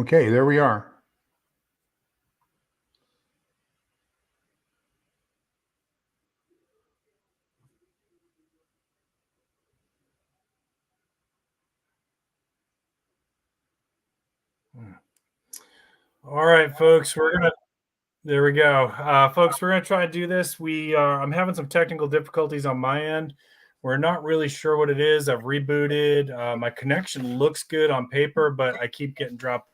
Okay, there we are. All right, folks, there we go. Folks, we're gonna try to do this. I'm having some technical difficulties on my end. We're not really sure what it is. I've rebooted. My connection looks good on paper, but I keep getting dropped.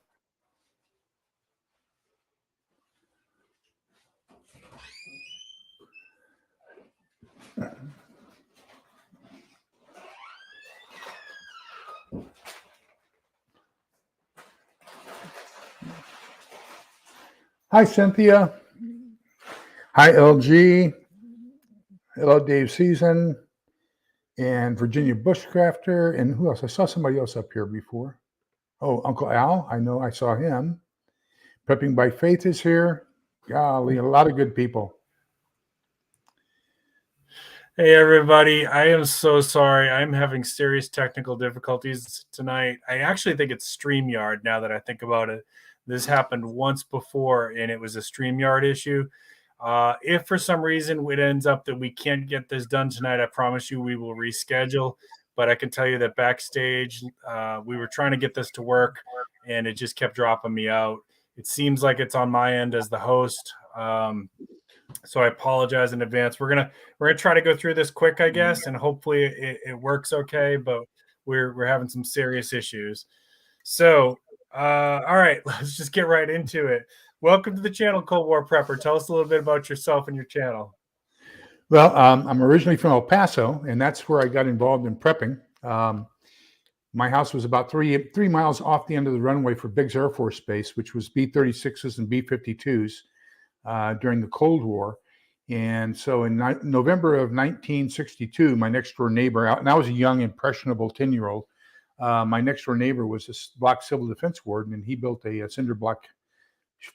Hi, Cynthia. Hi, LG. Hello, Dave Season. And Virginia Bushcrafter. And who else? I saw somebody else up here before. Oh, Uncle Al. I know I saw him. Prepping by Faith is here. Golly, a lot of good people. Hey, everybody. I am so sorry. I'm having serious technical difficulties tonight. I actually think it's StreamYard now that I think about it. This happened once before, and it was a StreamYard issue. If for some reason it ends up that we can't get this done tonight, I promise you we will reschedule. But I can tell you that backstage, we were trying to get this to work, and it just kept dropping me out. It seems like it's on my end as the host. So I apologize in advance. We're gonna try to go through this quick, I guess, and hopefully it works okay. But we're having some serious issues. So all right, let's just get right into it. Welcome to the channel, Cold War Prepper. Tell us a little bit about yourself and your channel. Well, I'm originally from El Paso, and that's where I got involved in prepping. My house was about three miles off the end of the runway for Biggs Air Force Base, which was B-36s and B-52s during the Cold War. And so in November of 1962, my next door neighbor, and I was a young, impressionable 10-year-old, my next door neighbor was a block civil defense warden, and he built a cinder block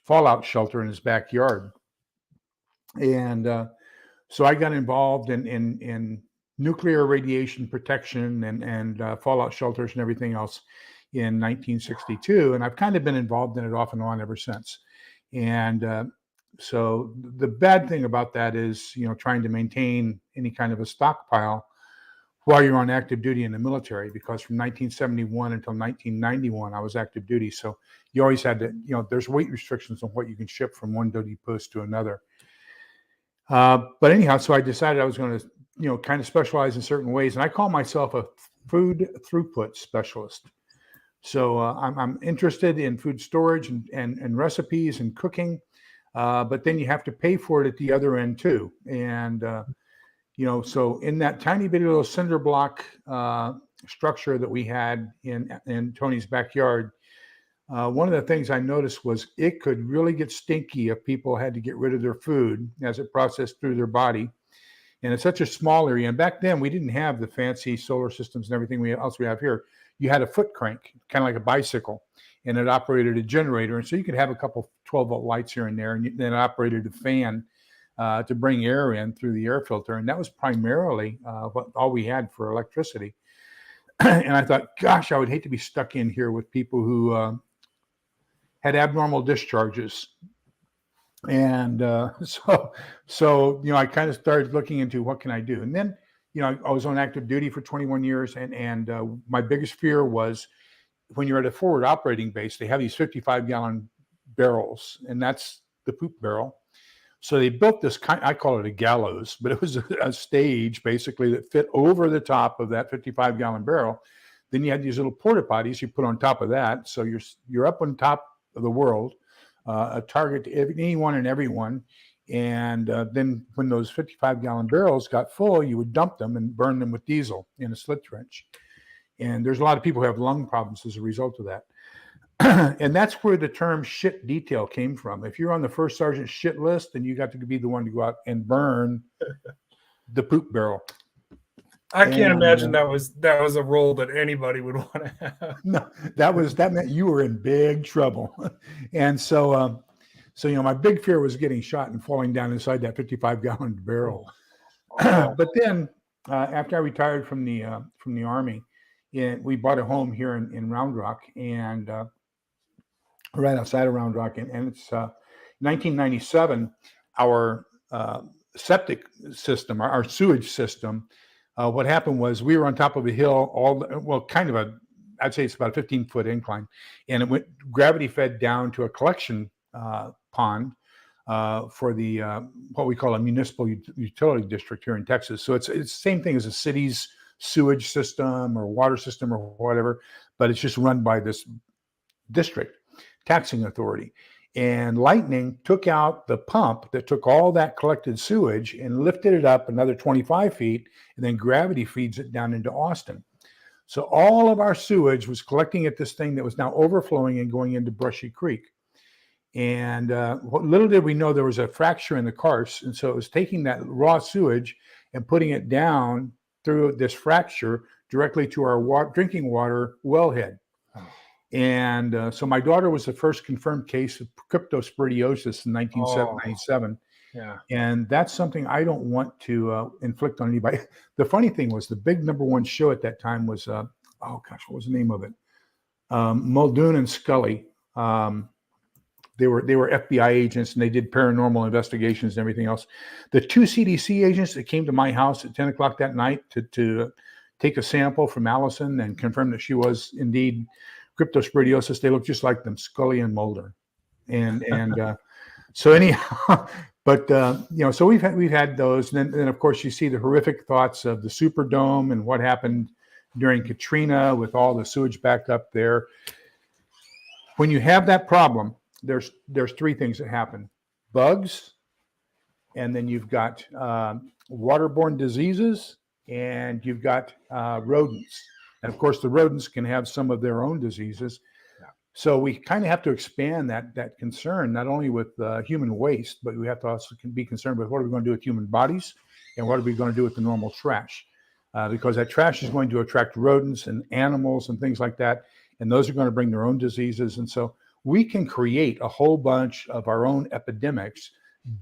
fallout shelter in his backyard. And so I got involved in nuclear radiation protection and fallout shelters and everything else in 1962. And I've kind of been involved in it off and on ever since. And so the bad thing about that is, trying to maintain any kind of a stockpile while you're on active duty in the military, because from 1971 until 1991, I was active duty. So you always had to, there's weight restrictions on what you can ship from one duty post to another. But anyhow, so I decided I was going to, kind of specialize in certain ways. And I call myself a food throughput specialist. So I'm interested in food storage and recipes and cooking. But then you have to pay for it at the other end too. And, so in that tiny bitty little cinder block structure that we had in Tony's backyard, one of the things I noticed was it could really get stinky if people had to get rid of their food as it processed through their body. And it's such a small area. And back then we didn't have the fancy solar systems and everything else we have here. You had a foot crank, kind of like a bicycle, and it operated a generator. And so you could have a couple 12-volt lights here and there, and then it operated a fan to bring air in through the air filter. And that was primarily all we had for electricity. And I thought, gosh, I would hate to be stuck in here with people who had abnormal discharges. And so I kind of started looking into what can I do. And then, I was on active duty for 21 years. And my biggest fear was when you're at a forward operating base, they have these 55-gallon barrels, and that's the poop barrel. So they built this I call it a gallows, but it was a stage basically that fit over the top of that 55-gallon barrel. Then you had these little porta potties you put on top of that. So you're up on top of the world, a target to anyone and everyone. And then when those 55-gallon barrels got full, you would dump them and burn them with diesel in a slit trench. And there's a lot of people who have lung problems as a result of that. And that's where the term shit detail came from. If you're on the first sergeant shit list, then you got to be the one to go out and burn the poop barrel. I can't imagine that was a role that anybody would want to have. No, that meant you were in big trouble. And so my big fear was getting shot and falling down inside that 55-gallon barrel. But then after I retired from the Army, we bought a home here in Round Rock, and right outside of Round Rock, and it's 1997. Our septic system, our sewage system. What happened was we were on top of a hill, kind of I'd say it's about a 15-foot incline, and it went gravity fed down to a collection pond for the what we call a municipal utility district here in Texas. So it's the same thing as a city's sewage system or water system or whatever, but it's just run by this district taxing authority. And lightning took out the pump that took all that collected sewage and lifted it up another 25 feet, and then gravity feeds it down into Austin. So all of our sewage was collecting at this thing that was now overflowing and going into Brushy Creek. And little did we know there was a fracture in the karst. And so it was taking that raw sewage and putting it down through this fracture directly to our drinking water wellhead. And so my daughter was the first confirmed case of cryptosporidiosis in 1997. Yeah. And that's something I don't want to inflict on anybody. The funny thing was the big #1 show at that time was, what was the name of it? Muldoon and Scully. They were FBI agents, and they did paranormal investigations and everything else. The 2 CDC agents that came to my house at 10 o'clock that night to take a sample from Allison and confirm that she was indeed cryptosporidiosis, they look just like them, Scully and Mulder. And so anyhow, but so we've had those. And then of course you see the horrific thoughts of the Superdome and what happened during Katrina with all the sewage backed up there. When you have that problem, there's 3 things that happen: bugs, and then you've got waterborne diseases, and you've got rodents. And of course, the rodents can have some of their own diseases. Yeah. So we kind of have to expand that concern, not only with human waste, but we have to also be concerned with what are we going to do with human bodies, and what are we going to do with the normal trash, because that trash is going to attract rodents and animals and things like that, and those are going to bring their own diseases. And so we can create a whole bunch of our own epidemics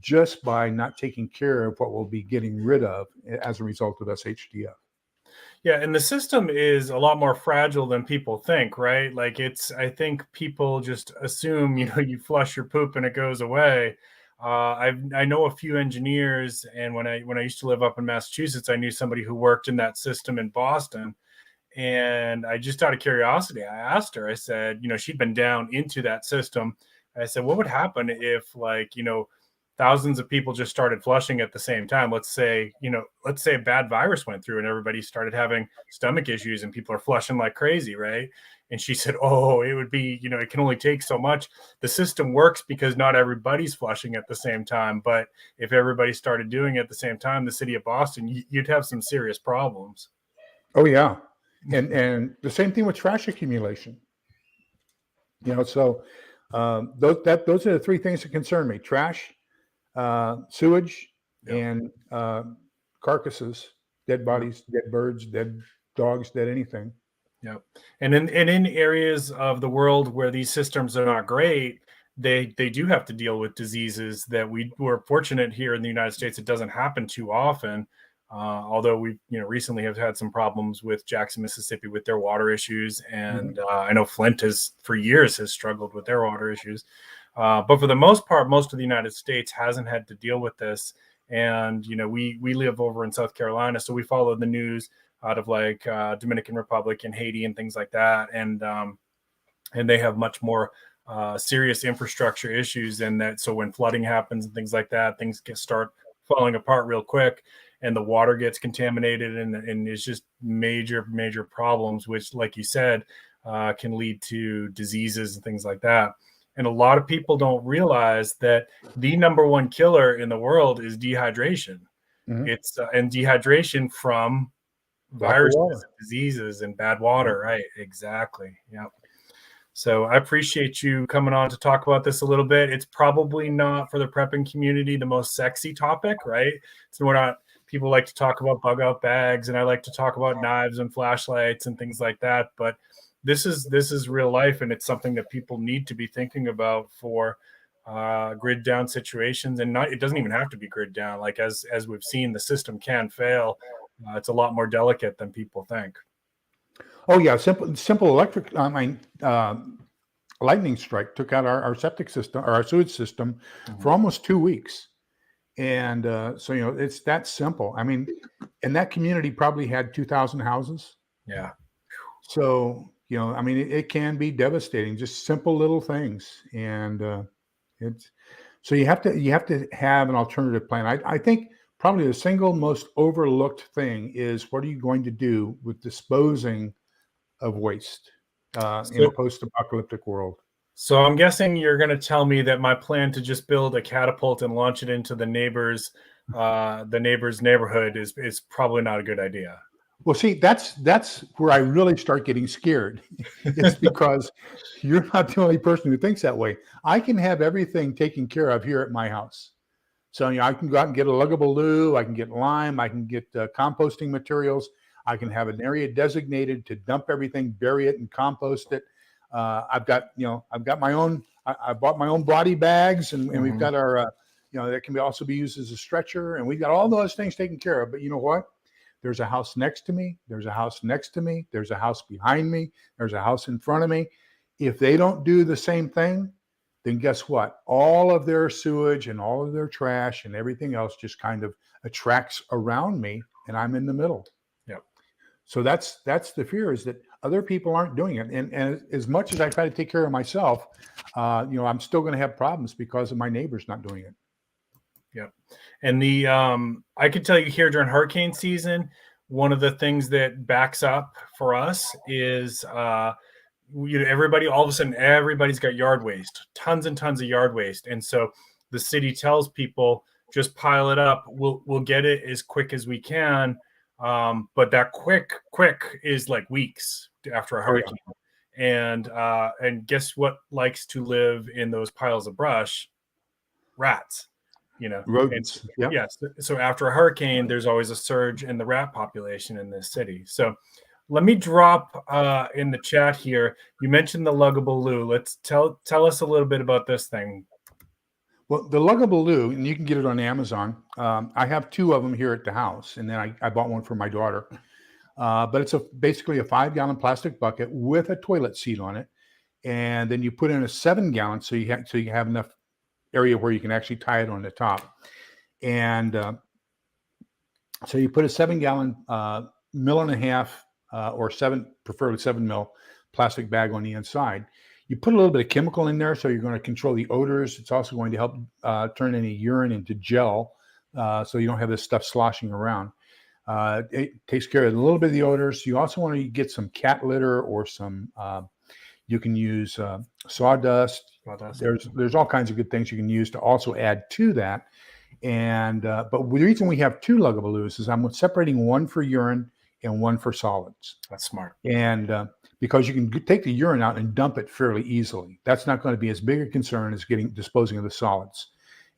just by not taking care of what we'll be getting rid of as a result of SHTF. Yeah, and the system is a lot more fragile than people think, right? Like I think people just assume, you flush your poop and it goes away. I know a few engineers, and when I used to live up in Massachusetts, I knew somebody who worked in that system in Boston. And I just, out of curiosity, I asked her, I said, she'd been down into that system. I said, what would happen if thousands of people just started flushing at the same time? Let's say a bad virus went through and everybody started having stomach issues and people are flushing like crazy, right? And she said, it would be, it can only take so much. The system works because not everybody's flushing at the same time. But if everybody started doing it at the same time, the city of Boston, you'd have some serious problems. Oh, yeah. And the same thing with trash accumulation. So those are the 3 things that concern me: trash, sewage, yep, and carcasses, dead bodies, dead birds, dead dogs, dead anything. Yep. And in areas of the world where these systems are not great, they do have to deal with diseases that we're fortunate here in the United States. It doesn't happen too often. Although we, recently have had some problems with Jackson, Mississippi with their water issues. And I know Flint for years has struggled with their water issues. But for the most part, most of the United States hasn't had to deal with this. And, we live over in South Carolina, so we follow the news out of like Dominican Republic and Haiti and things like that. And they have much more serious infrastructure issues and that. So when flooding happens and things like that, things start falling apart real quick, and the water gets contaminated, and it's just major, major problems, which, like you said, can lead to diseases and things like that. And a lot of people don't realize that the #1 killer in the world is dehydration. Mm-hmm. It's and dehydration from viruses, diseases, and bad water, right? Exactly. Yeah. So I appreciate you coming on to talk about this a little bit. It's probably not for the prepping community the most sexy topic, right? So we're not. People like to talk about bug out bags, and I like to talk about knives and flashlights and things like that. But this is real life, and it's something that people need to be thinking about for grid down situations. And it doesn't even have to be grid down. Like as we've seen, the system can fail. It's a lot more delicate than people think. Oh yeah, simple electric. lightning strike took out our septic system or our sewage system Mhm. for almost 2 weeks. And so, it's that simple. I mean, and that community probably had 2,000 houses. Yeah. So, I mean, it can be devastating, just simple little things. And it's so you have to have an alternative plan. I think probably the single most overlooked thing is what are you going to do with disposing of waste in a So, post-apocalyptic world? so I'm guessing you're going to tell me that my plan to just build a catapult and launch it into the neighbor's neighborhood is probably not a good idea. Well, see, that's where I really start getting scared. It's because you're not the only person who thinks that way. I can have everything taken care of here at my house. So, I can go out and get a luggable loo. I can get lime. I can get composting materials. I can have an area designated to dump everything, bury it, and compost it. I've got my own. I bought my own body bags, and we've got our, that can also be used as a stretcher, and we've got all those things taken care of. But you know what? There's a house next to me. There's a house next to me. There's a house behind me. There's a house in front of me. If they don't do the same thing, then guess what? All of their sewage and all of their trash and everything else just kind of attracts around me, and I'm in the middle. Yep. So that's the fear, is that other people aren't doing it. And as much as I try to take care of myself, I'm still going to have problems because of my neighbors not doing it. Yep. And I could tell you here during hurricane season, one of the things that backs up for us is everybody, all of a sudden, everybody's got yard waste, tons and tons of yard waste. And so the city tells people, just pile it up. We'll get it as quick as we can. But that quick is like weeks after a hurricane. And guess what likes to live in those piles of brush? Rats. Rodents. Yes. So after a hurricane, there's always a surge in the rat population in this city. So let me drop in the chat here. You mentioned the luggable loo. Let's tell us a little bit about this thing. Well, the luggable loo, and you can get it on Amazon. I have 2 of them here at the house, and then I bought one for my daughter. But it's basically a 5-gallon plastic bucket with a toilet seat on it, and then you put in a 7-gallon, so you have enough area where you can actually tie it on the top. And so you put a 7-gallon, 1.5 or 7, preferably 7 mil plastic bag on the inside. You put a little bit of chemical in there, so you're going to control the odors. It's also going to help turn any urine into gel, so you don't have this stuff sloshing around. It takes care of a little bit of the odors. You also want to get some cat litter or some, you can use sawdust. There's all kinds of good things you can use to also add to that. And but the reason we have 2 luggable loos is I'm separating one for urine and one for solids. That's smart. And because you can take the urine out and dump it fairly easily. That's not going to be as big a concern as disposing of the solids.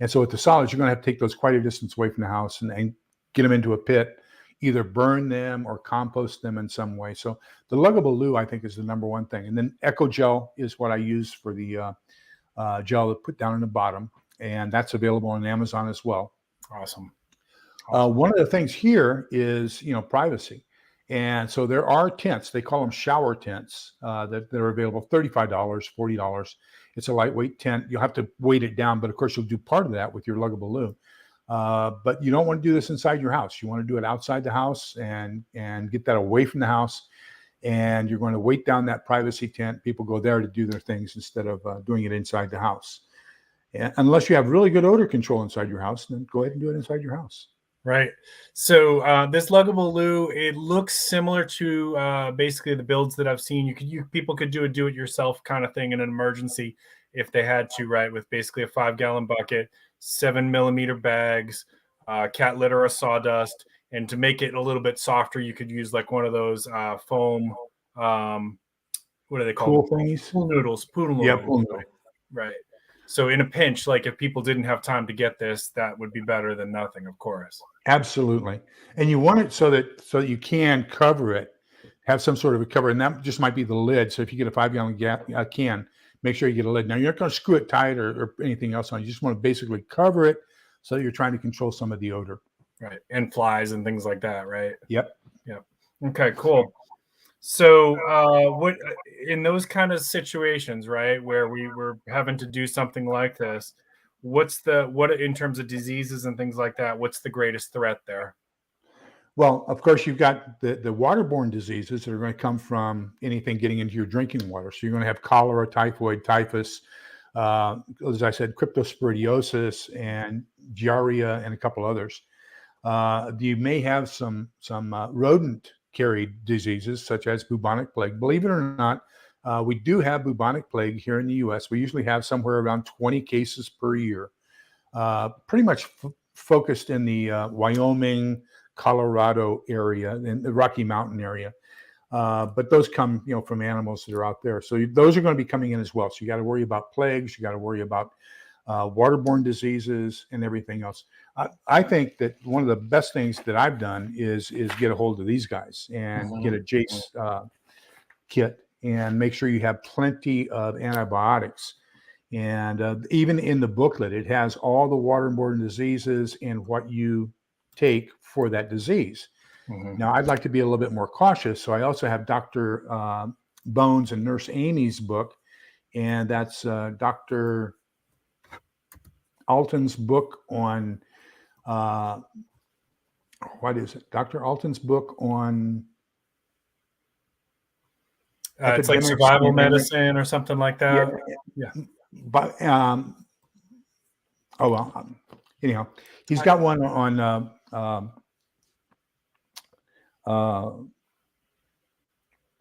And so with the solids, you're going to have to take those quite a distance away from the house and get them into a pit, either burn them or compost them in some way. So the luggable loo, I think, is the number one thing. And then Eco Gel is what I use for the gel to put down in the bottom. And that's available on Amazon as well. Awesome. One of the things here is, privacy. And so there are tents, they call them shower tents that are available, $35, $40. It's a lightweight tent. You'll have to weight it down, but of course you'll do part of that with your luggable loo. But you don't want to do this inside your house. You want to do it outside the house and get that away from the house. And you're going to weight down that privacy tent. People go there to do their things instead of doing it inside the house. And unless you have really good odor control inside your house, then go ahead and do it inside your house. Right. So this luggable loo, it looks similar to basically the builds that I've seen. People could do a do-it-yourself kind of thing in an emergency if they had to, right? With basically a 5-gallon bucket, 7-millimeter bags, cat litter or sawdust, and to make it a little bit softer, you could use like one of those foam. What are they called? Pool thingies. Pool noodles. Yeah, pool noodle. Right. So in a pinch, like if people didn't have time to get this, that would be better than nothing, of course. Absolutely. And you want it so that you can cover it, have some sort of a cover. And that just might be the lid. So if you get a 5-gallon can, make sure you get a lid. Now, you're not going to screw it tight or anything else on. You just want to basically cover it so that you're trying to control some of the odor. Right. And flies and things like that, right? Yep. Okay, cool. So, what in those kind of situations, right, where we were having to do something like this, what in terms of diseases and things like that? What's the greatest threat there? Well, of course, you've got the waterborne diseases that are going to come from anything getting into your drinking water. So you're going to have cholera, typhoid, typhus, as I said, cryptosporidiosis, and giardia, and a couple others. You may have some rodent carried diseases such as bubonic plague. Believe it or not, we do have bubonic plague here in the U.S. We usually have somewhere around 20 cases per year, pretty much focused in the Wyoming, Colorado area, in the Rocky Mountain area. But those come, from animals that are out there. So those are going to be coming in as well. So you got to worry about plagues. You got to worry about waterborne diseases and everything else. I think that one of the best things that I've done is get a hold of these guys and get a Jace kit and make sure you have plenty of antibiotics. And even in the booklet, it has all the waterborne diseases and what you take for that disease. Now, I'd like to be a little bit more cautious, so I also have Dr. Bones and Nurse Amy's book, and that's Dr. Alton's book on what is it? Dr. Alton's book on It's like survival medicine or something like that. Yeah. But anyhow, he's got one on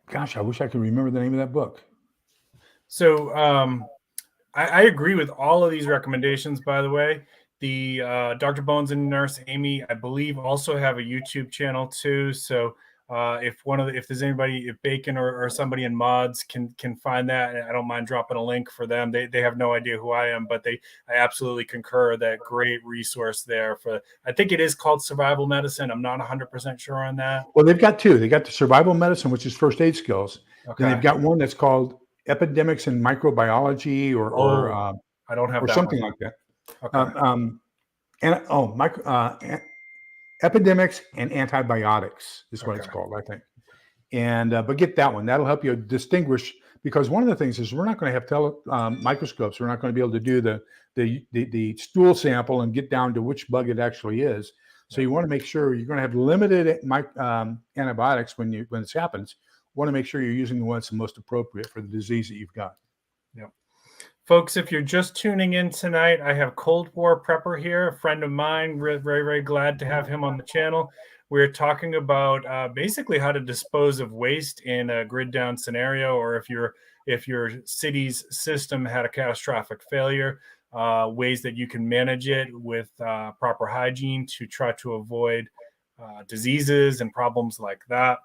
gosh, I wish I could remember the name of that book. So I agree with all of these recommendations, by the way. The Dr. Bones and Nurse Amy, I believe, also have a YouTube channel too. So if there's anybody, if Bacon or somebody in mods can find that, I don't mind dropping a link for them. They have no idea who I am, but I absolutely concur that great resource there for, I think it is called Survival Medicine. I'm not 100% sure on that. Well, they've got two. They got the Survival Medicine, which is first aid skills. Okay. Then they've got one that's called Epidemics in Microbiology or I don't have or that something one. like that. Okay. Epidemics and Antibiotics is what it's called, I think. And but get that one. That'll help you distinguish, because one of the things is we're not going to have microscopes. We're not going to be able to do the stool sample and get down to which bug it actually is. So you want to make sure you're going to have limited antibiotics when this happens. You want to make sure you're using the ones most appropriate for the disease that you've got. Yep. Folks, if you're just tuning in tonight, I have Cold War Prepper here, a friend of mine. We're very, very glad to have him on the channel. We're talking about basically how to dispose of waste in a grid down scenario, or if your city's system had a catastrophic failure, ways that you can manage it with proper hygiene to try to avoid diseases and problems like that.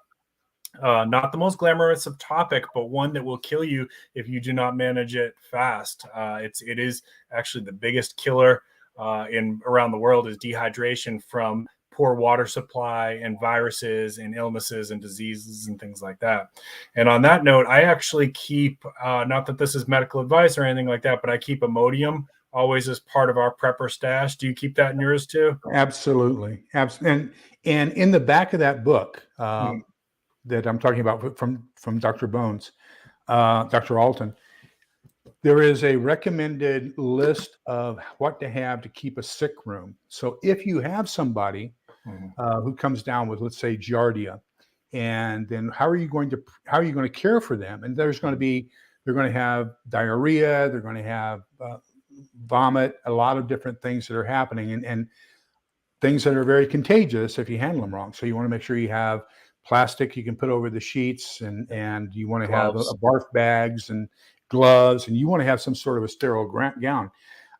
Not the most glamorous of topic, but one that will kill you if you do not manage it fast. It is actually the biggest killer around the world is dehydration from poor water supply and viruses and illnesses and diseases and things like that. And on that note, I actually keep, not that this is medical advice or anything like that, but I keep Imodium always as part of our prepper stash. Do you keep that in yours too? Absolutely. And in the back of that book, that I'm talking about from Dr. Bones, Dr. Alton, there is a recommended list of what to have to keep a sick room. So if you have somebody who comes down with, let's say, giardia, and then how are you going to care for them? And they're going to have diarrhea, they're going to have vomit, a lot of different things that are happening, and things that are very contagious if you handle them wrong. So you want to make sure you have plastic you can put over the sheets, and you want to have a barf bags and gloves, and you want to have some sort of a sterile gown.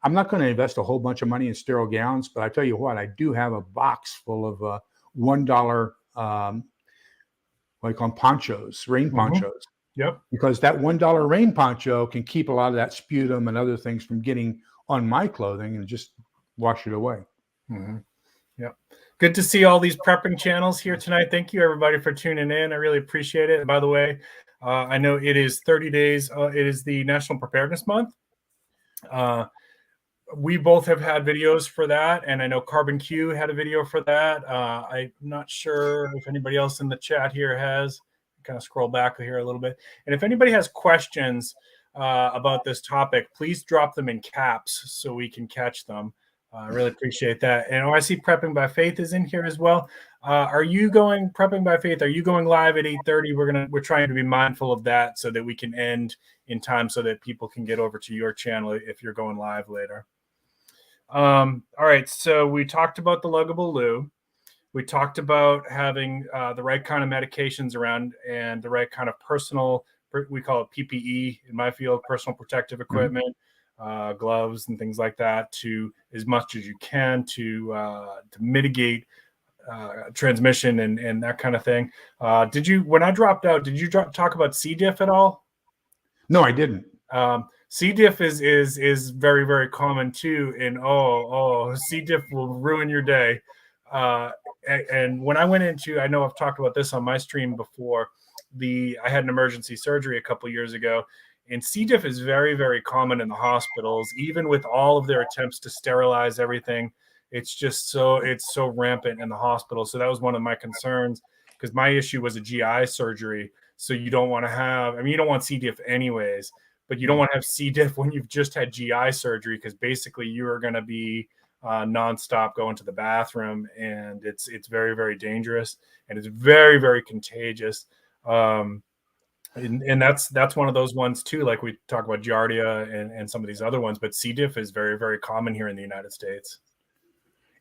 I'm not going to invest a whole bunch of money in sterile gowns, but I tell you what, I do have a box full of $1 what do you call them, ponchos, rain ponchos. Yep. Because that $1 rain poncho can keep a lot of that sputum and other things from getting on my clothing and just wash it away. Yep. Good to see all these prepping channels here tonight. Thank you, everybody, for tuning in. I really appreciate it. And by the way, I know it is 30 days. It is the National Preparedness Month. We both have had videos for that, and I know Carbon Q had a video for that. I'm not sure if anybody else in the chat here has. kind of scroll back here a little bit. And if anybody has questions about this topic, please drop them in caps so we can catch them. I really appreciate that. And I see Prepping by Faith is in here as well. Are you going Prepping by Faith? Are you going live at 8:30? We're trying to be mindful of that so that we can end in time so that people can get over to your channel if you're going live later. All right. So we talked about the luggable loo. We talked about having the right kind of medications around and the right kind of personal, we call it PPE in my field, personal protective equipment. Gloves and things like that, to as much as you can to mitigate transmission and that kind of thing. When I dropped out, did you talk about C. diff at all? No, I didn't. C. diff is very, very common too. And C. diff will ruin your day. And when I went into, I know I've talked about this on my stream before. I had an emergency surgery a couple years ago. And C. diff is very, very common in the hospitals, even with all of their attempts to sterilize everything. It's so rampant in the hospital. So that was one of my concerns, because my issue was a GI surgery. So you don't want to have, you don't want C. diff anyways, but you don't want to have C. diff when you've just had GI surgery, because basically you are going to be nonstop going to the bathroom, and it's very, very dangerous, and it's very, very contagious. And that's one of those ones too, like we talk about Giardia and some of these other ones, but C. diff is very, very common here in the United States,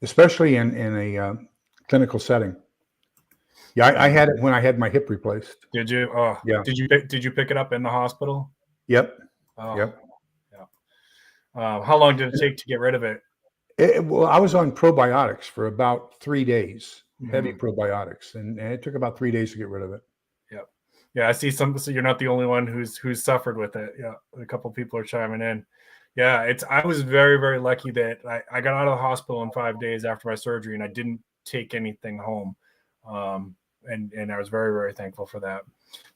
especially in a clinical setting. Yeah, I had it when I had my hip replaced. Did you? Oh, yeah. Did you pick it up in the hospital? Yep. Oh, yep. Yeah. How long did it take to get rid of it? Well, I was on probiotics for about 3 days, heavy probiotics, and it took about 3 days to get rid of it. Yeah, I see some. So you're not the only one who's suffered with it. Yeah, a couple of people are chiming in. Yeah, I was very, very lucky that I got out of the hospital in 5 days after my surgery, and I didn't take anything home. And I was very, very thankful for that.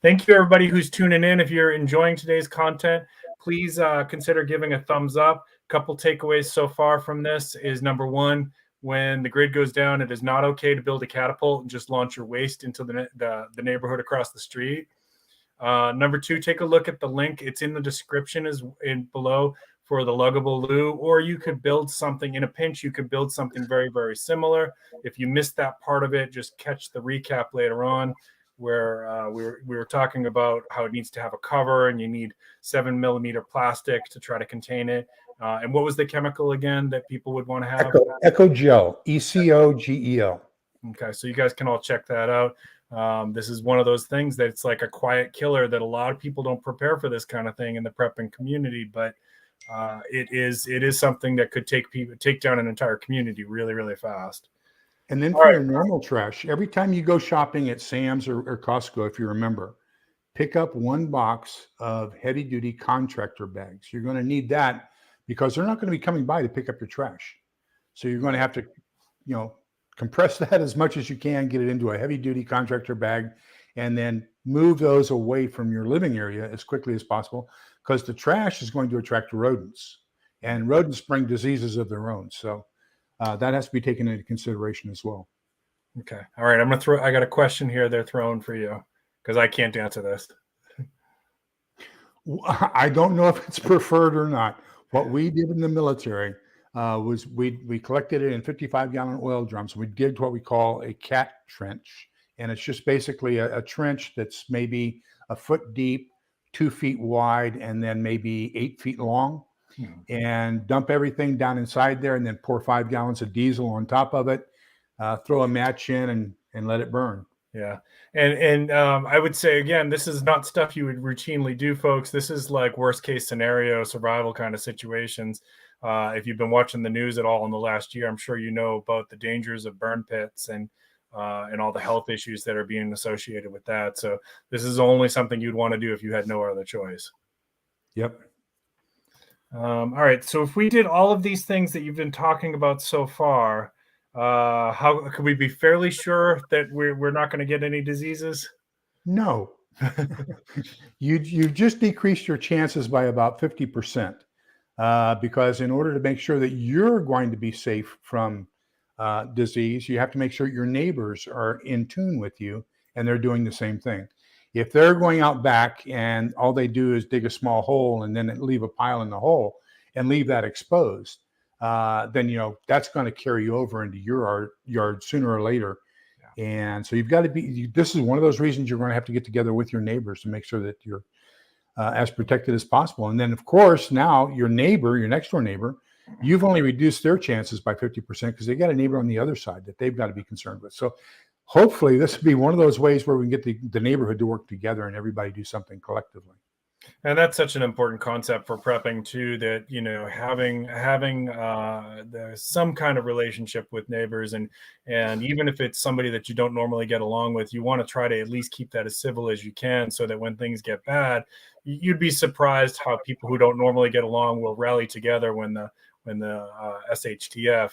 Thank you, everybody who's tuning in. If you're enjoying today's content, please consider giving a thumbs up. A couple takeaways so far from this is, number one, when the grid goes down, it is not okay to build a catapult and just launch your waste into the neighborhood across the street. Number two, take a look at the link. It's in the description below for the luggable loo, or you could build something in a pinch. You could build something very, very similar. If you missed that part of it, just catch the recap later on, where we were talking about how it needs to have a cover and you need 7mm plastic to try to contain it. And what was the chemical again that people would want to have? Eco-Gel, ECOGEL. Okay, so you guys can all check that out. This is one of those things that it's like a quiet killer that a lot of people don't prepare for this kind of thing in the prepping community, but it is something that could take down an entire community really, really fast. And then for your normal trash, every time you go shopping at Sam's or Costco, if you remember, pick up one box of heavy-duty contractor bags. You're going to need that because they're not going to be coming by to pick up your trash. So you're going to have to, compress that as much as you can, get it into a heavy-duty contractor bag, and then move those away from your living area as quickly as possible, because the trash is going to attract rodents, and rodents bring diseases of their own. So that has to be taken into consideration as well. Okay. All right. I got a question here they're throwing for you, because I can't answer this. I don't know if it's preferred or not. What we did in the military was we collected it in 55-gallon oil drums. We did what we call a cat trench. And it's just basically a trench that's maybe a foot deep, 2 feet wide, and then maybe 8 feet long. And dump everything down inside there, and then pour 5 gallons of diesel on top of it, throw a match in and let it burn. Yeah. And I would say, again, this is not stuff you would routinely do, folks. This is like worst case scenario, survival kind of situations. If you've been watching the news at all in the last year, I'm sure you know about the dangers of burn pits and all the health issues that are being associated with that. So this is only something you'd want to do if you had no other choice. Yep. All right. So if we did all of these things that you've been talking about so far, how could we be fairly sure that we're not going to get any diseases? No. You've just decreased your chances by about 50%, because in order to make sure that you're going to be safe from disease, you have to make sure your neighbors are in tune with you and they're doing the same thing. If they're going out back and all they do is dig a small hole and then leave a pile in the hole and leave that exposed, then that's going to carry over into your yard sooner or later. Yeah. And so you've got to be. This is one of those reasons you're going to have to get together with your neighbors to make sure that you're as protected as possible. And then, of course, now your neighbor, your next door neighbor, you've only reduced their chances by 50% because they got a neighbor on the other side that they've got to be concerned with. So hopefully this will be one of those ways where we can get the neighborhood to work together and everybody do something collectively. And that's such an important concept for prepping too, that, having some kind of relationship with neighbors, and even if it's somebody that you don't normally get along with, you want to try to at least keep that as civil as you can, so that when things get bad, you'd be surprised how people who don't normally get along will rally together when the SHTF,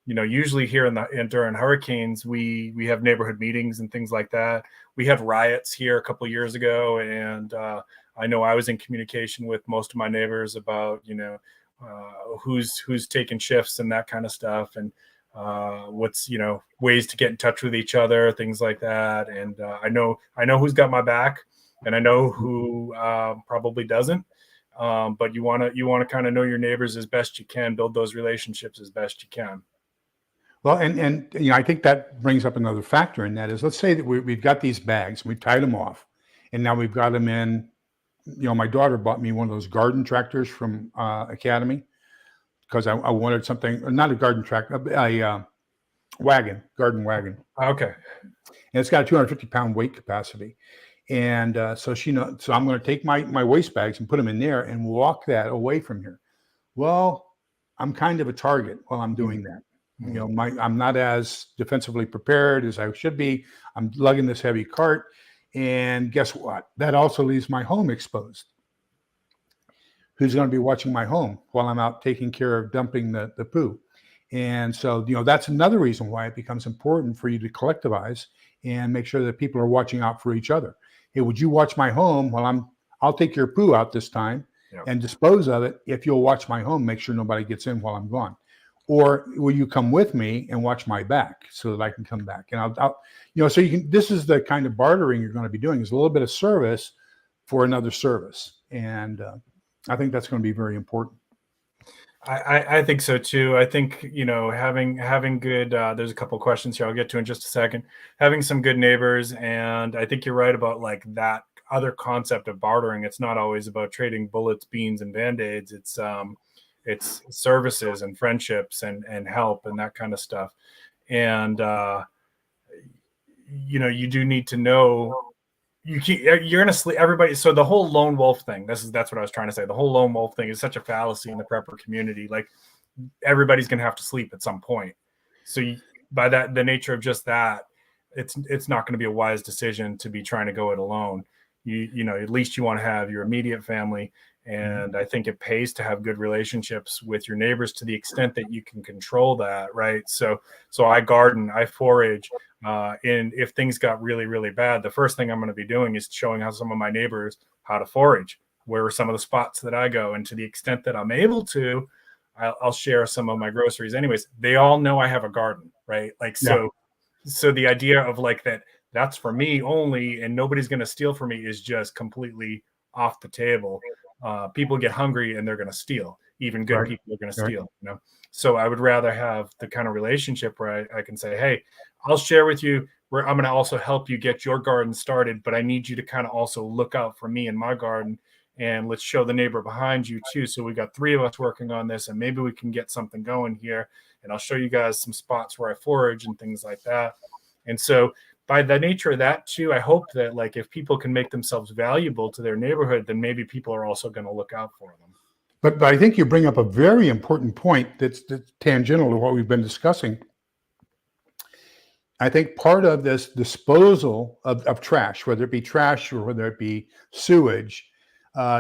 usually here during hurricanes, we have neighborhood meetings and things like that. We had riots here a couple of years ago, and I know I was in communication with most of my neighbors about who's taking shifts and that kind of stuff, and what's ways to get in touch with each other, things like that. And I know who's got my back, and I know who probably doesn't. But you want to kind of know your neighbors as best you can, build those relationships as best you can. Well, and I think that brings up another factor, and that is, let's say that we've got these bags, we've tied them off, and now we've got them in. My daughter bought me one of those garden tractors from Academy because I wanted something, not a garden tractor, a garden wagon. Okay. And it's got a 250-pound weight capacity. And so I'm going to take my waste bags and put them in there and walk that away from here. Well, I'm kind of a target while I'm doing that. I'm not as defensively prepared as I should be. I'm lugging this heavy cart, and guess what? That also leaves my home exposed. Who's going to be watching my home while I'm out taking care of dumping the poo? And so, that's another reason why it becomes important for you to collectivize and make sure that people are watching out for each other. Hey, would you watch my home while I'll take your poo out this time and dispose of it. If you'll watch my home, make sure nobody gets in while I'm gone. Or will you come with me and watch my back so that I can come back? And I'll so you can, this is the kind of bartering you're going to be doing, is a little bit of service for another service. And I think that's going to be very important. I think so too. I think, having good, there's a couple of questions here I'll get to in just a second, having some good neighbors. And I think you're right about like that other concept of bartering. It's not always about trading bullets, beans, and Band-Aids. It's services and friendships and help and that kind of stuff. And, you do need to know you're going to sleep everybody. So the whole lone wolf thing, that's what I was trying to say. The whole lone wolf thing is such a fallacy in the prepper community. Like, everybody's going to have to sleep at some point. So by the nature of just that, it's not going to be a wise decision to be trying to go it alone. At least you want to have your immediate family. And I think it pays to have good relationships with your neighbors to the extent that you can control that, right? So I garden, I forage, and if things got really, really bad, the first thing I'm going to be doing is showing some of my neighbors how to forage. Where are some of the spots that I go? And to the extent that I'm able to, I'll share some of my groceries. Anyways, they all know I have a garden, right? Like, so the idea of like that's for me only and nobody's going to steal from me is just completely off the table. People get hungry and they're going to steal. Even good people are going to steal, So I would rather have the kind of relationship where I can say, hey, I'll share with you where I'm going to also help you get your garden started, but I need you to kind of also look out for me in my garden, and let's show the neighbor behind you too. So we got 3 of us working on this, and maybe we can get something going here. And I'll show you guys some spots where I forage and things like that. And so by the nature of that too, I hope that like if people can make themselves valuable to their neighborhood, then maybe people are also going to look out for them. But I think you bring up a very important point that's tangential to what we've been discussing. I think part of this disposal of trash, whether it be trash or whether it be sewage,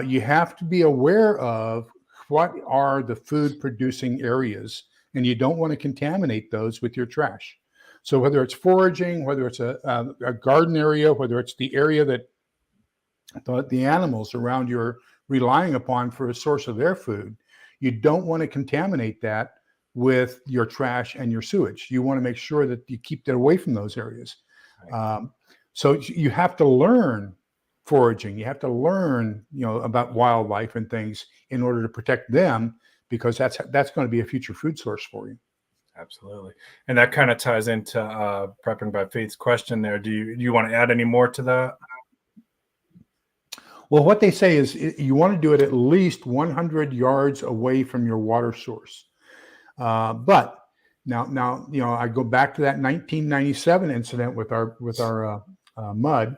you have to be aware of what are the food producing areas, and you don't want to contaminate those with your trash. So whether it's foraging, whether it's a garden area, whether it's the area that the animals around you are relying upon for a source of their food, you don't want to contaminate that with your trash and your sewage. You want to make sure that you keep that away from those areas. So you have to learn foraging. You have to learn, about wildlife and things in order to protect them, because that's going to be a future food source for you. Absolutely. And that kind of ties into Prepping by Faith's question there. Do you want to add any more to that? Well, what they say is you want to do it at least 100 yards away from your water source. But now, I go back to that 1997 incident with our mud,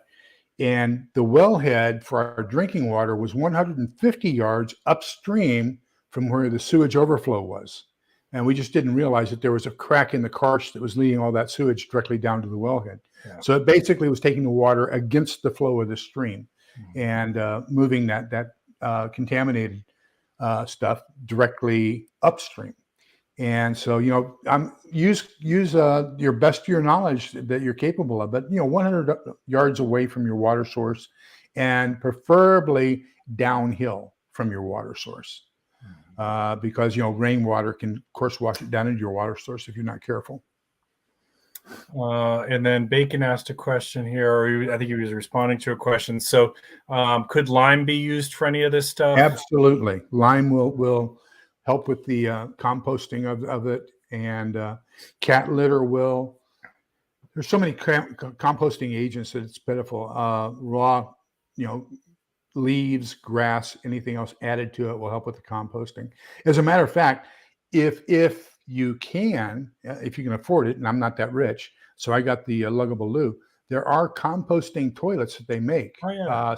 and the wellhead for our drinking water was 150 yards upstream from where the sewage overflow was. And we just didn't realize that there was a crack in the karst that was leading all that sewage directly down to the wellhead. Yeah. So it basically was taking the water against the flow of the stream and moving that contaminated stuff directly upstream. And so, use your best of your knowledge that you're capable of, but 100 yards away from your water source, and preferably downhill from your water source, because rainwater can, of course, wash it down into your water source if you're not careful. And then Bacon asked a question here, or I think he was responding to a question. So, could lime be used for any of this stuff? Absolutely, lime will help with the composting of it, and cat litter will. There's so many composting agents that it's pitiful. Raw, leaves, grass, anything else added to it will help with the composting. As a matter of fact, if you can afford it, and I'm not that rich, so I got the luggable loo. There are composting toilets that they make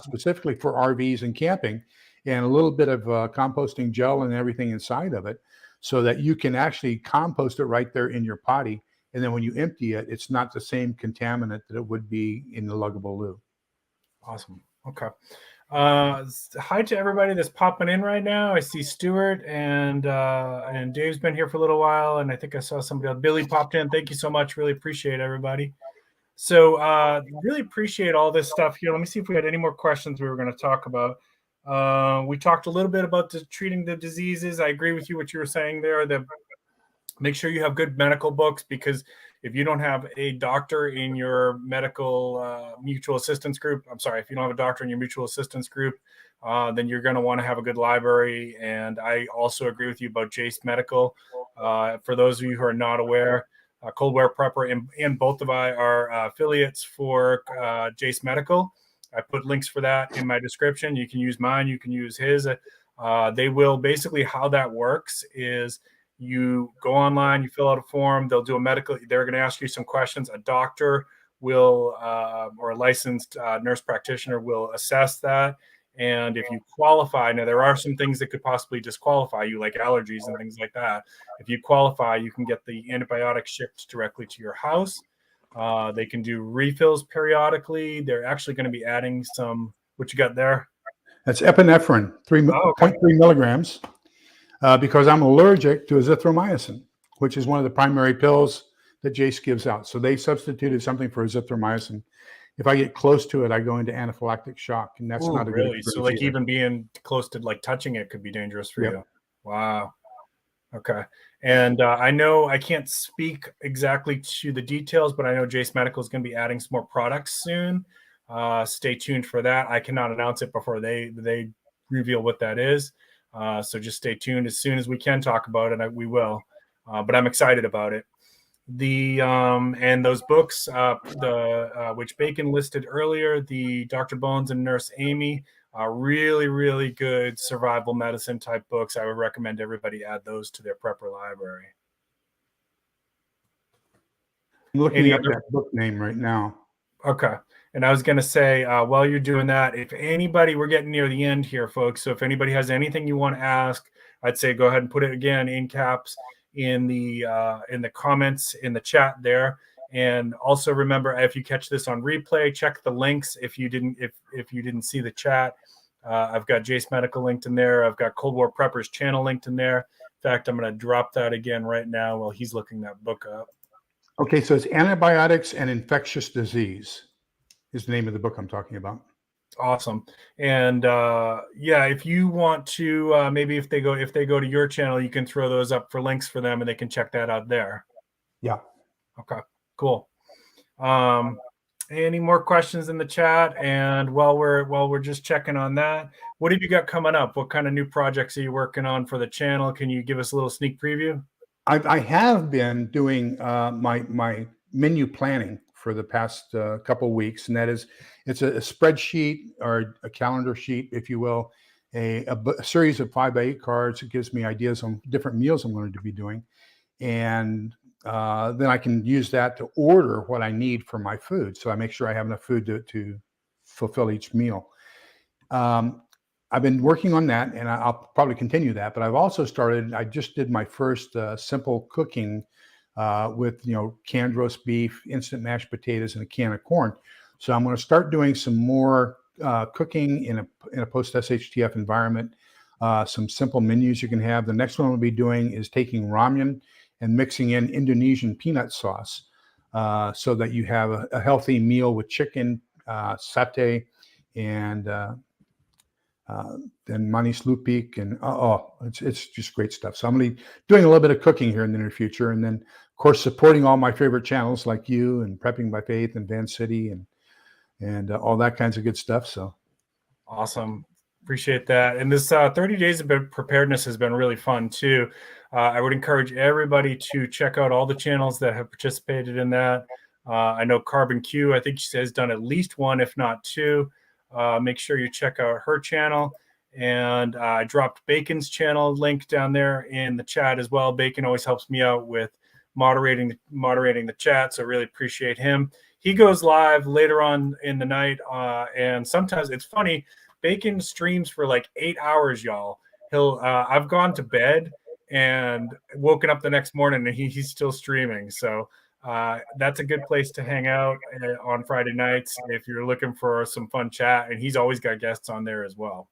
specifically for RVs and camping, and a little bit of composting gel and everything inside of it, so that you can actually compost it right there in your potty. And then when you empty it, it's not the same contaminant that it would be in the luggable loo. Awesome. Okay. Hi to everybody that's popping in right now. I see Stuart and Dave's been here for a little while, and I think I saw somebody else. Billy popped in. Thank you so much. Really appreciate everybody. So really appreciate all this stuff here. Let me see if we had any more questions we were going to talk about. We talked a little bit about treating the diseases. I agree with you what you were saying there, that make sure you have good medical books, because if you don't have a doctor in your medical mutual assistance group, if you don't have a doctor in your mutual assistance group, then you're going to want to have a good library. And I also agree with you about Jace Medical. For those of you who are not aware, Cold Wear Prepper and both of I are affiliates for Jace Medical. I put links for that in my description. You can use mine, you can use his. They will basically, how that works is, you go online, you fill out a form, they'll do a medical, they're going to ask you some questions. A doctor will, or a licensed nurse practitioner will assess that. And if you qualify, now there are some things that could possibly disqualify you, like allergies and things like that. If you qualify, you can get the antibiotics shipped directly to your house. They can do refills periodically. They're actually going to be adding some, what you got there? That's epinephrine, 3.3 milligrams. Because I'm allergic to azithromycin, which is one of the primary pills that Jace gives out. So they substituted something for azithromycin. If I get close to it, I go into anaphylactic shock, and that's not a good experience. So like even being close to like touching it could be dangerous for you. Wow. Okay. And I know I can't speak exactly to the details, but I know Jace Medical is going to be adding some more products soon. Stay tuned for that. I cannot announce it before they reveal what that is. So just stay tuned. As soon as we can talk about it, we will. But I'm excited about it. And those books, which Bacon listed earlier, the Dr. Bones and Nurse Amy, are really, really good survival medicine type books. I would recommend everybody add those to their prepper library. I'm looking at that book name right now. Okay. And I was going to say, while you're doing that, if anybody, we're getting near the end here, folks. So if anybody has anything you want to ask, I'd say go ahead and put it again in caps in the comments in the chat there. And also remember, if you catch this on replay, check the links. If you didn't see the chat, I've got Jace Medical linked in there. I've got Cold War Preppers channel linked in there. In fact, I'm going to drop that again right now while he's looking that book up. Okay, so it's Antibiotics and Infectious Disease is the name of the book I'm talking about. Awesome. And if you want to, maybe if they go to your channel, you can throw those up for links for them and they can check that out there. Yeah. Okay, cool. Any more questions in the chat? And while we're just checking on that, what have you got coming up? What kind of new projects are you working on for the channel? Can you give us a little sneak preview? I have been doing my menu planning for the past couple of weeks, and that is, it's a spreadsheet or a calendar sheet, if you will, a series of 5x8 cards. It gives me ideas on different meals I'm going to be doing, and then I can use that to order what I need for my food. So I make sure I have enough food to fulfill each meal. I've been working on that, and I'll probably continue that. But I've also started. I just did my first simple cooking with canned roast beef, instant mashed potatoes, and a can of corn. So I'm going to start doing some more cooking in a post SHTF environment. Some simple menus you can have. The next one we'll be doing is taking ramen and mixing in Indonesian peanut sauce, so that you have a healthy meal with chicken, satay, and then manis lupik, and it's just great stuff. So I'm going to be doing a little bit of cooking here in the near future, and then of course supporting all my favorite channels like you and Prepping by Faith and Van City and all that kinds of good stuff. So awesome, appreciate that. And this 30 days of preparedness has been really fun too. I would encourage everybody to check out all the channels that have participated in that. I know Carbon Q, I think she has done at least one, if not two. Make sure you check out her channel. And I dropped Bacon's channel link down there in the chat as well. Bacon always helps me out with moderating the chat, so really appreciate him. He goes live later on in the night, and sometimes it's funny. Bacon streams for like 8 hours, y'all. I've gone to bed and woken up the next morning, and he's still streaming. So that's a good place to hang out on Friday nights if you're looking for some fun chat. And he's always got guests on there as well.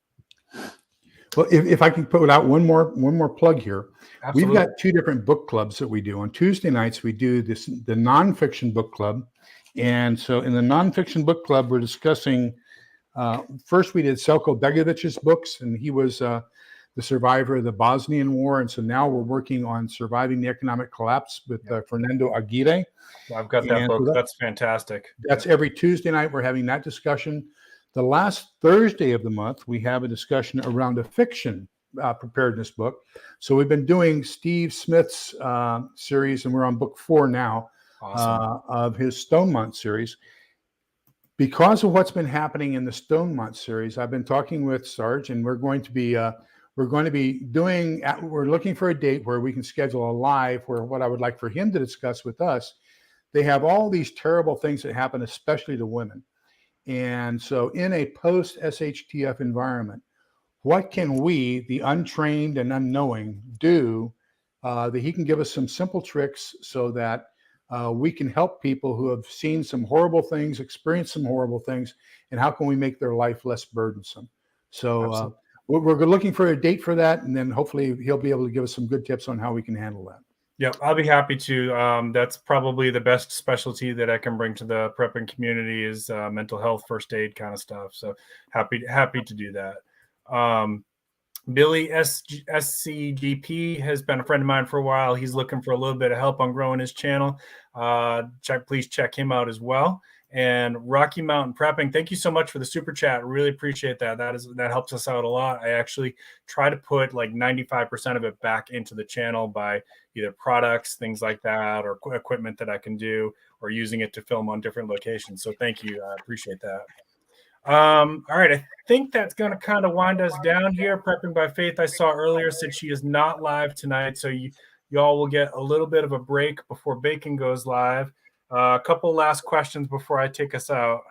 Well, if I can put out one more plug here. Absolutely. We've got two different book clubs that we do. On Tuesday nights, we do the nonfiction book club. And so in the nonfiction book club, we're discussing, first we did Selko Begovich's books, and he was the survivor of the Bosnian War. And so now we're working on Surviving the Economic Collapse with Fernando Aguirre. I've got that book. That's fantastic. That's every Tuesday night. We're having that discussion. The last Thursday of the month, we have a discussion around a fiction preparedness book. So we've been doing Steve Smith's series, and we're on book 4 now. Awesome. Of his Stone Month series. Because of what's been happening in the Stone Month series, I've been talking with Sarge, and we're looking for a date where we can schedule a live, where what I would like for him to discuss with us. They have all these terrible things that happen, especially to women. And so in a post SHTF environment, what can we, the untrained and unknowing, do that he can give us some simple tricks so that we can help people who have seen some horrible things, experienced some horrible things, and how can we make their life less burdensome? So we're looking for a date for that, and then hopefully he'll be able to give us some good tips on how we can handle that. Yep, I'll be happy to. That's probably the best specialty that I can bring to the prepping community is mental health, first aid kind of stuff. So happy to do that. Billy SCGP has been a friend of mine for a while. He's looking for a little bit of help on growing his channel. Please check him out as well. And Rocky Mountain Prepping, thank you so much for the super chat. Really appreciate that. That helps us out a lot. I actually try to put like 95% of it back into the channel by either products, things like that, or equipment that I can do, or using it to film on different locations. So thank you. I appreciate that. All right, I think that's going to kind of wind us down here. Prepping by Faith, I saw earlier, said she is not live tonight, so y'all will get a little bit of a break before Bacon goes live. A couple last questions before I take us out.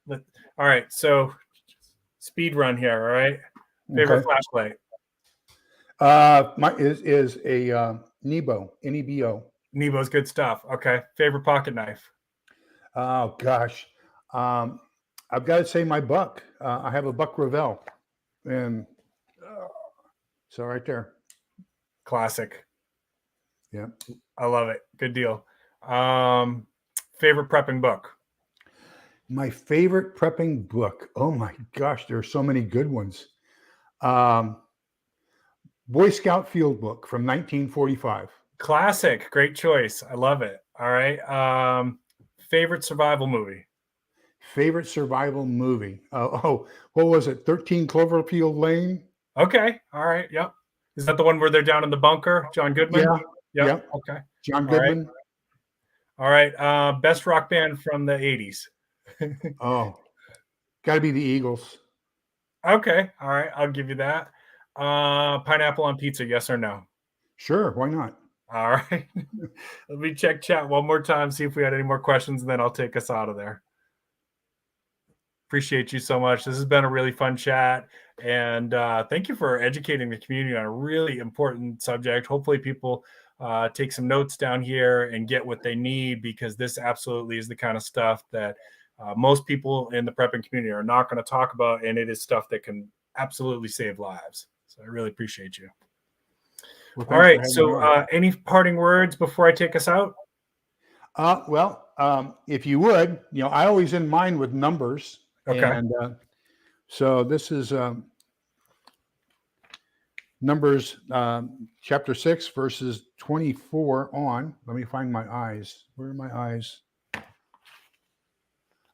All right, so speed run here. All right, favorite flashlight? Mine is a Nebo, N-E-B-O. Nebo's good stuff. Okay, favorite pocket knife? Oh gosh, I've got to say my Buck. I have a Buck Revell, and so right there. Classic. Yeah, I love it. Good deal. Favorite prepping book? My favorite prepping book. Oh my gosh, there are so many good ones. Boy Scout Field Book from 1945. Classic. Great choice. I love it. All right. favorite survival movie? Favorite survival movie? What was it? 13 Cloverfield Lane? Okay. All right. Yep. Is that the one where they're down in the bunker? John Goodman? Yeah. Yep. Yep. Okay. John All right. Goodman. All right. Best rock band from the 80s. Oh, got to be the Eagles. Okay. All right. I'll give you that. Pineapple on pizza, yes or no? Sure. Why not? All right. Let me check chat one more time, see if we had any more questions, and then I'll take us out of there. Appreciate you so much. This has been a really fun chat. And thank you for educating the community on a really important subject. Hopefully people take some notes down here and get what they need, because this absolutely is the kind of stuff that most people in the prepping community are not going to talk about. And it is stuff that can absolutely save lives. So I really appreciate you. Well, all right. So any parting words before I take us out? If you would, I always in mind with numbers. Okay. And so this is Numbers chapter 6, verses 24 on. Let me find my eyes. Where are my eyes?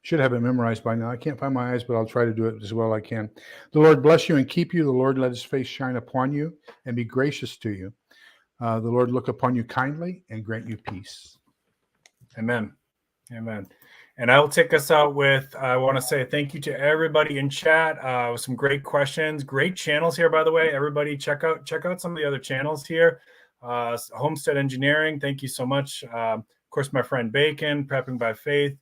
Should have it memorized by now. I can't find my eyes, but I'll try to do it as well as I can. The Lord bless you and keep you. The Lord let his face shine upon you and be gracious to you. The Lord look upon you kindly and grant you peace. Amen. Amen. And I will take us out with, I want to say thank you to everybody in chat with some great questions, great channels here, by the way. Everybody check out some of the other channels here. Homestead Engineering, thank you so much. Of course, my friend Bacon, Prepping by Faith,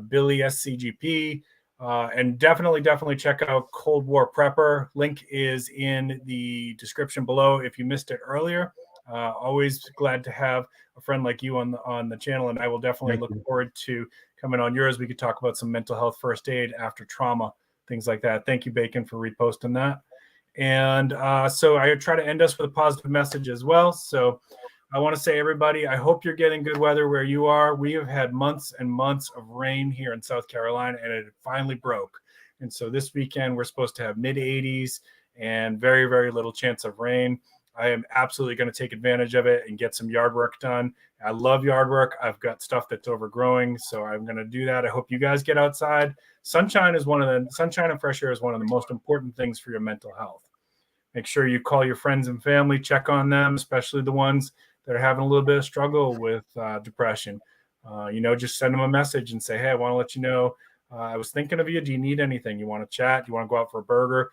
Billy SCGP, and definitely check out Cold War Prepper. Link is in the description below if you missed it earlier. Always glad to have a friend like you on the channel, and I will definitely look forward to coming on yours. We could talk about some mental health first aid after trauma, things like that. Thank you, Bacon, for reposting that. And so I try to end us with a positive message as well. So I want to say, everybody, I hope you're getting good weather where you are. We have had months and months of rain here in South Carolina, and it finally broke. And so this weekend, we're supposed to have mid-80s and very, very little chance of rain. I am absolutely going to take advantage of it and get some yard work done. I love yard work. I've got stuff that's overgrowing, so I'm going to do that. I hope you guys get outside. Sunshine and fresh air is one of the most important things for your mental health. Make sure you call your friends and family, check on them, especially the ones that are having a little bit of struggle with depression. Just send them a message and say, hey, I want to let you know, I was thinking of you. Do you need anything? You want to chat? You want to go out for a burger?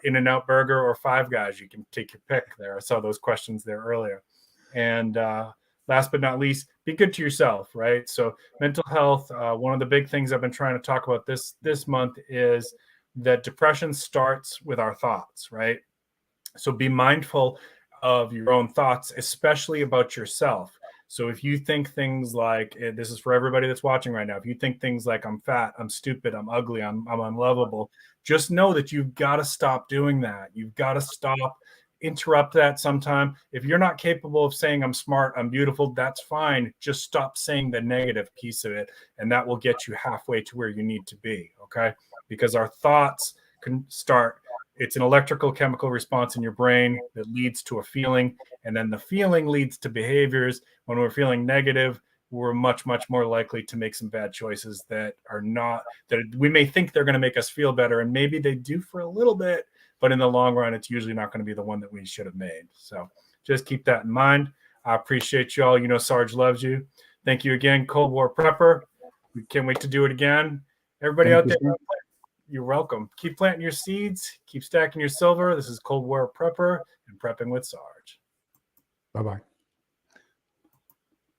In-N-Out Burger or Five Guys? You can take your pick there. I saw those questions there earlier. And last but not least, be good to yourself, right? So mental health, one of the big things I've been trying to talk about this month is that depression starts with our thoughts, right? So be mindful of your own thoughts, especially about yourself. So if you think things like, this is for everybody that's watching right now, if you think things like I'm fat, I'm stupid, I'm ugly, I'm unlovable, just know that you've got to stop doing that. You've got to stop, interrupt that sometime. If you're not capable of saying I'm smart, I'm beautiful, that's fine. Just stop saying the negative piece of it, and that will get you halfway to where you need to be, okay? Because our thoughts can start, it's an electrical chemical response in your brain that leads to a feeling, and then the feeling leads to behaviors. When we're feeling negative, we're much more likely to make some bad choices that are not, that we may think they're going to make us feel better, and maybe they do for a little bit, but in the long run, it's usually not going to be the one that we should have made. So just keep that in mind. I appreciate you all. Sarge loves you. Thank you again, Cold War Prepper. We can't wait to do it again. Everybody out there, you're welcome. Keep planting your seeds. Keep stacking your silver. This is Cold War Prepper and Prepping with Sarge. Bye-bye.